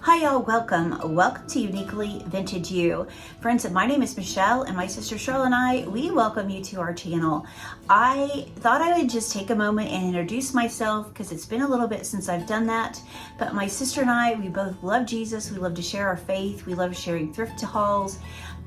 Hi y'all, welcome to Uniquely Vintage You. Friends, my name is Michelle and my sister Cheryl and we welcome you to our channel. I thought I would just take a moment and introduce myself because it's been a little bit since I've done that, but my sister and we both love Jesus. We love to share our faith. We love sharing thrift hauls,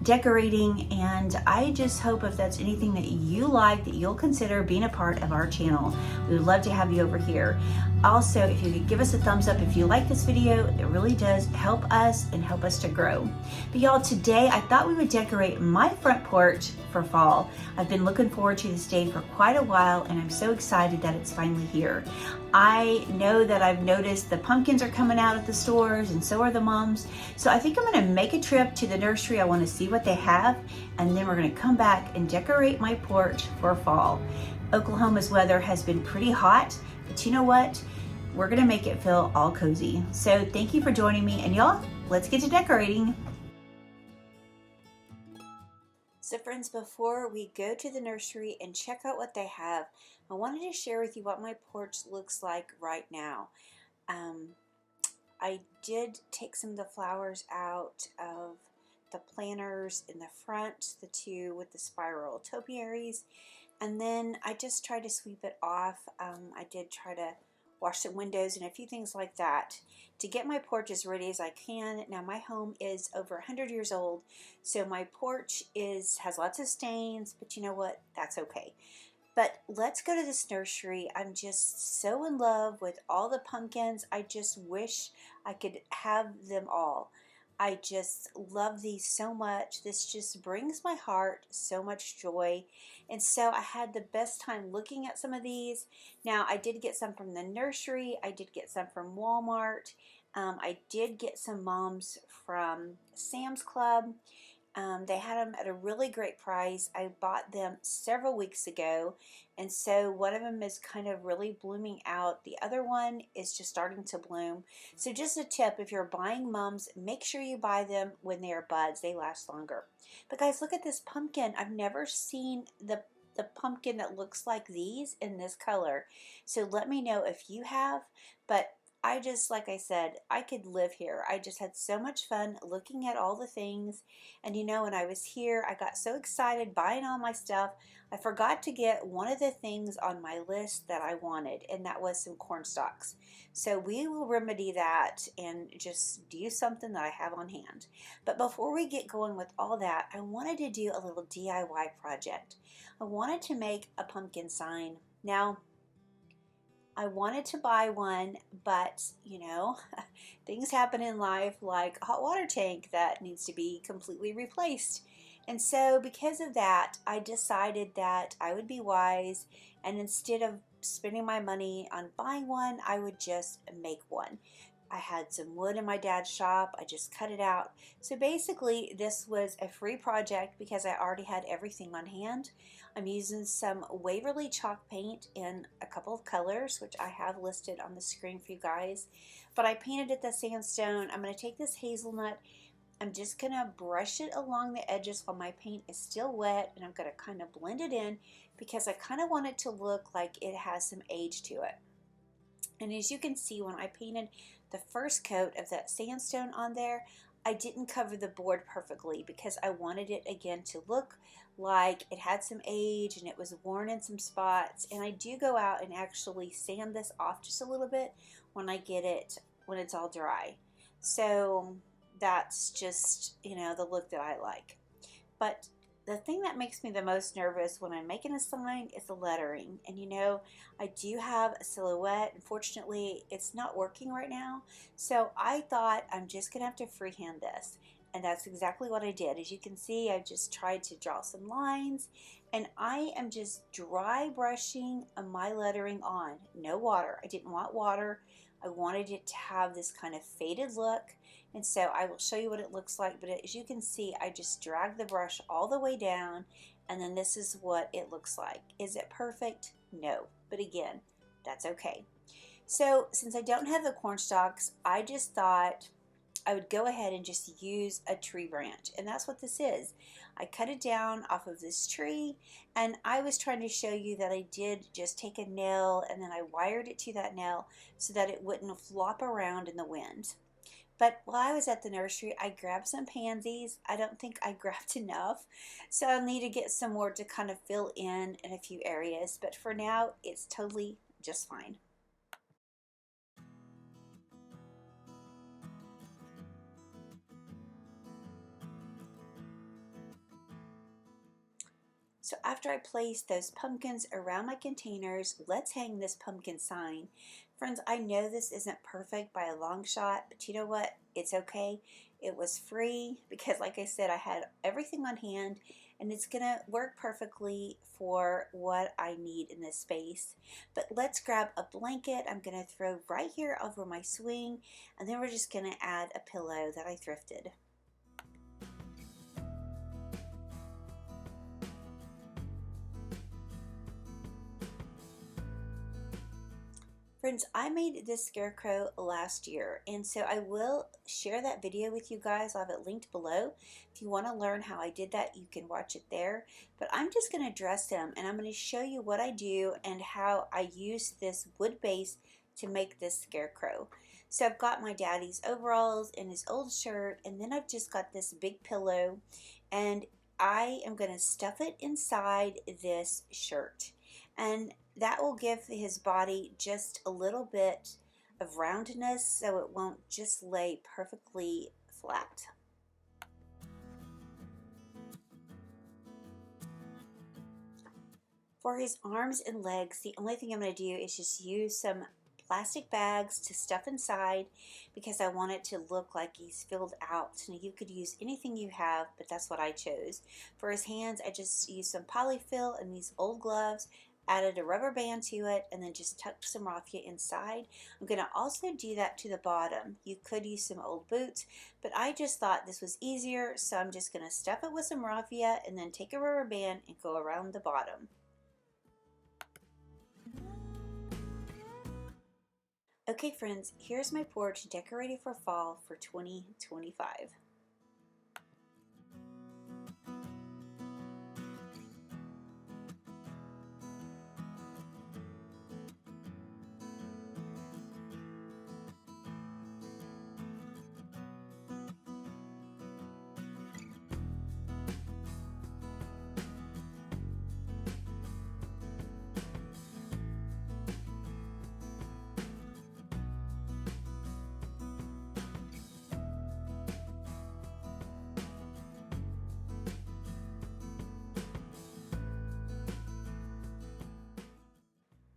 decorating, and I just hope if that's anything that you like, that you'll consider being a part of our channel. We would love to have you over here. Also, if you could give us a thumbs up if you like this video, it really does help us and help us to grow. But y'all, today I thought we would decorate my front porch for fall. I've been looking forward to this day for quite a while and I'm so excited that it's finally here. I know that I've noticed the pumpkins are coming out at the stores and so are the mums. So I think I'm gonna make a trip to the nursery. I wanna see what they have and then we're gonna come back and decorate my porch for fall. Oklahoma's weather has been pretty hot, but you know what? We're gonna make it feel all cozy. So thank you for joining me, and y'all, let's get to decorating. So friends, before we go to the nursery and check out what they have, I wanted to share with you what my porch looks like right now. I did take some of the flowers out of the planters in the front, the two with the spiral topiaries, and then I just tried to sweep it off. I did try to wash the windows and a few things like that to get my porch as ready as I can. Now my home is over 100 years old, so my porch has lots of stains, but you know what? That's okay. But let's go to this nursery. I'm just so in love with all the pumpkins. I just wish I could have them all. I just love these so much. This just brings my heart so much joy. And so I had the best time looking at some of these. Now I did get some from the nursery. I did get some from Walmart. I did get some mums from Sam's Club. They had them at a really great price. I bought them several weeks ago, and so one of them is kind of really blooming out. The other one is just starting to bloom. So just a tip, if you're buying mums, make sure you buy them when they are buds. They last longer. But guys, look at this pumpkin. I've never seen the pumpkin that looks like these in this color. So let me know if you have, but I just, like I said, I could live here. I just had so much fun looking at all the things. And you know, when I was here, I got so excited buying all my stuff. I forgot to get one of the things on my list that I wanted, and that was some corn stalks. So we will remedy that and just do something that I have on hand. But before we get going with all that, I wanted to do a little DIY project. I wanted to make a pumpkin sign. Now, I wanted to buy one, but you know, things happen in life like a hot water tank that needs to be completely replaced. And so because of that, I decided that I would be wise and instead of spending my money on buying one, I would just make one. I had some wood in my dad's shop. I just cut it out. So basically this was a free project because I already had everything on hand. I'm using some Waverly chalk paint in a couple of colors, which I have listed on the screen for you guys. But I painted it the sandstone. I'm going to take this hazelnut. I'm just going to brush it along the edges while my paint is still wet, and I'm going to kind of blend it in because I kind of want it to look like it has some age to it. And as you can see, when I painted the first coat of that sandstone on there, I didn't cover the board perfectly because I wanted it again to look like it had some age and it was worn in some spots. And I do go out and actually sand this off just a little bit when I get it, when it's all dry. So that's just, you know, the look that I like. But the thing that makes me the most nervous when I'm making a sign is the lettering. And you know, I do have a silhouette. Unfortunately, it's not working right now. So I thought I'm just going to have to freehand this. And that's exactly what I did. As you can see, I just tried to draw some lines. And I am just dry brushing my lettering on. No water. I didn't want water. I wanted it to have this kind of faded look. And so I will show you what it looks like, but as you can see, I just drag the brush all the way down, and then this is what it looks like. Is it perfect? No, but again, that's okay. So since I don't have the corn stalks, I just thought I would go ahead and just use a tree branch, and that's what this is. I cut it down off of this tree, and I was trying to show you that I did just take a nail and then I wired it to that nail so that it wouldn't flop around in the wind. But while I was at the nursery, I grabbed some pansies. I don't think I grabbed enough, so I'll need to get some more to kind of fill in a few areas. But for now, it's totally just fine. So after I place those pumpkins around my containers, let's hang this pumpkin sign. Friends, I know this isn't perfect by a long shot, but you know what? It's okay. It was free because, like I said, I had everything on hand, and it's going to work perfectly for what I need in this space. But let's grab a blanket I'm going to throw right here over my swing, and then we're just going to add a pillow that I thrifted. Friends, I made this scarecrow last year, and so I will share that video with you guys. I'll have it linked below. If you want to learn how I did that, you can watch it there. But I'm just going to dress him, and I'm going to show you what I do and how I use this wood base to make this scarecrow. So I've got my daddy's overalls and his old shirt, and then I've just got this big pillow, and I am going to stuff it inside this shirt. And that will give his body just a little bit of roundness so it won't just lay perfectly flat. For his arms and legs, the only thing I'm going to do is just use some plastic bags to stuff inside because I want it to look like he's filled out. Now you could use anything you have, but that's what I chose. For his hands, I just used some polyfill and these old gloves, added a rubber band to it, and then just tucked some raffia inside. I'm going to also do that to the bottom. You could use some old boots, but I just thought this was easier, so I'm just going to stuff it with some raffia and then take a rubber band and go around the bottom. Okay friends, here's my porch decorated for fall for 2025.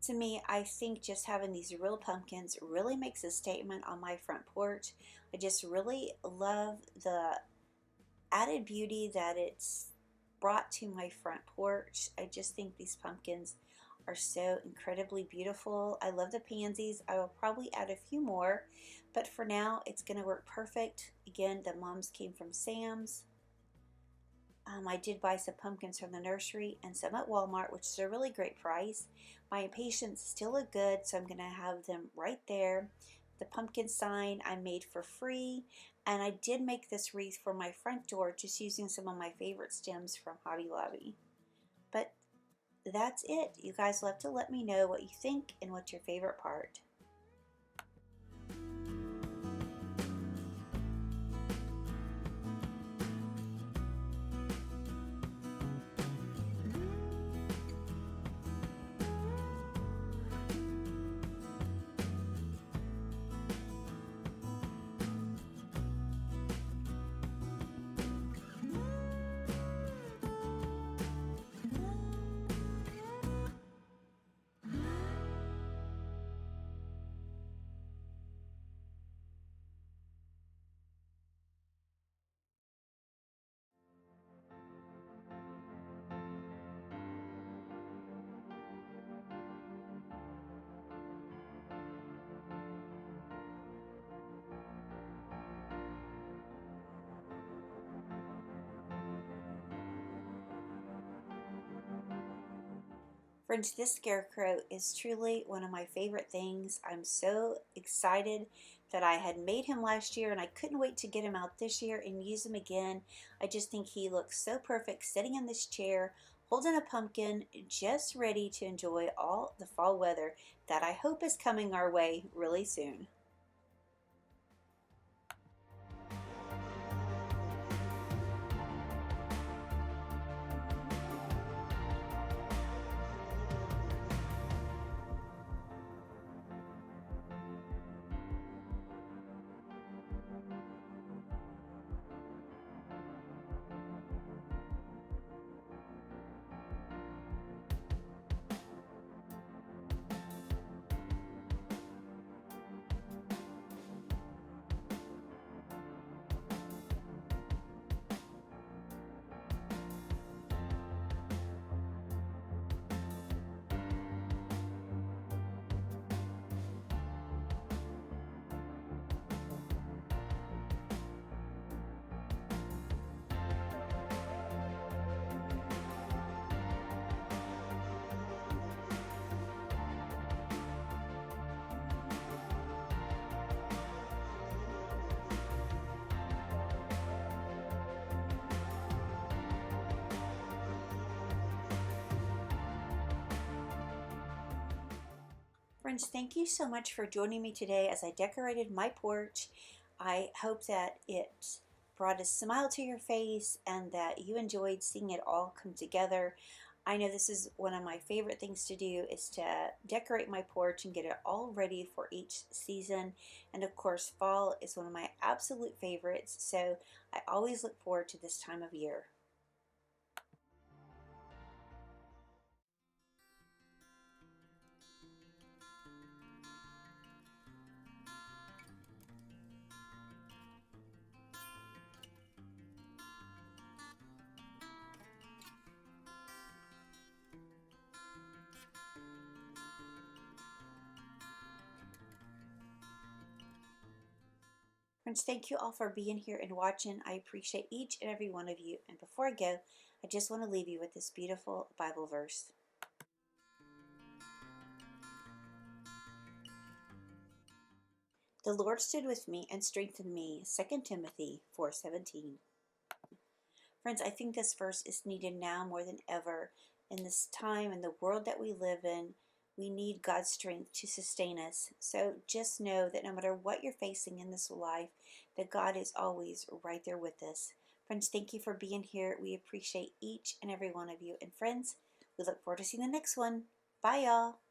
To me, I think just having these real pumpkins really makes a statement on my front porch. I just really love the added beauty that it's brought to my front porch. I just think these pumpkins are so incredibly beautiful. I love the pansies. I will probably add a few more, but for now it's going to work perfect. Again, the mums came from Sam's. I did buy some pumpkins from the nursery and some at Walmart, which is a really great price. My impatiens still look good, so I'm going to have them right there. The pumpkin sign I made for free, and I did make this wreath for my front door just using some of my favorite stems from Hobby Lobby. But that's it. You guys will have to let me know what you think and what's your favorite part. Friends, this scarecrow is truly one of my favorite things. I'm so excited that I had made him last year and I couldn't wait to get him out this year and use him again. I just think he looks so perfect sitting in this chair, holding a pumpkin, just ready to enjoy all the fall weather that I hope is coming our way really soon. Friends, thank you so much for joining me today as I decorated my porch. I hope that it brought a smile to your face and that you enjoyed seeing it all come together. I know this is one of my favorite things to do, is to decorate my porch and get it all ready for each season. And of course, fall is one of my absolute favorites, so I always look forward to this time of year. Friends, thank you all for being here and watching. I appreciate each and every one of you. And before I go, I just want to leave you with this beautiful Bible verse. The Lord stood with me and strengthened me. 2 Timothy 4:17. Friends, I think this verse is needed now more than ever. In this time, in the world that we live in, we need God's strength to sustain us. So just know that no matter what you're facing in this life, that God is always right there with us. Friends, thank you for being here. We appreciate each and every one of you. And friends, we look forward to seeing the next one. Bye, y'all.